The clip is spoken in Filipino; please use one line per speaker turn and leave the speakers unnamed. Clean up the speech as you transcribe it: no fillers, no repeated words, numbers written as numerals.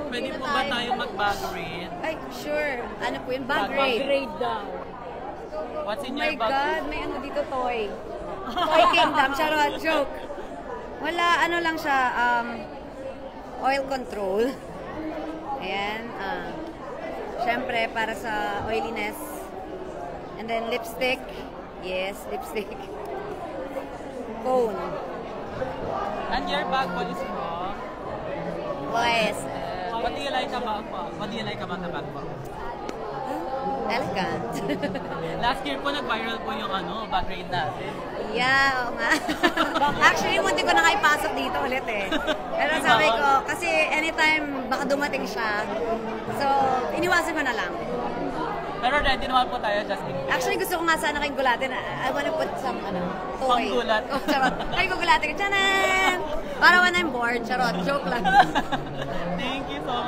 Pwede po ba tayo mag-bag grade?
Ay, sure. Ano po yun? Bag grade.
Bag grade daw.
What's in
Oh
your
my
bag?
God, may ano dito, toy. Toy Kingdom, charot, joke. Wala, ano lang siya, oil control. Ayan, syempre, para sa oiliness. And then lipstick. Yes, lipstick. Phone.
And your bag po is from?
Yes.
What do you like about po? What do you like about the bag po?
Elegant.
Last year po nag-viral po yung bag grade natin.
Yeah, oo nga. Actually, munti ko na nga ipasok dito ulit eh. Pero sabi ko, kasi anytime baka dumating siya. So, iniwasan ko na lang.
Pero ready naman po tayo just in case.
Actually, gusto ko nga sana kayong gulatin. I wanna put some, toy.
Panggulat.
Oh, charot. Ay, gugulatin ko. Tiyanan! Para when I'm bored. Charot. Joke lang.
Thank you so much.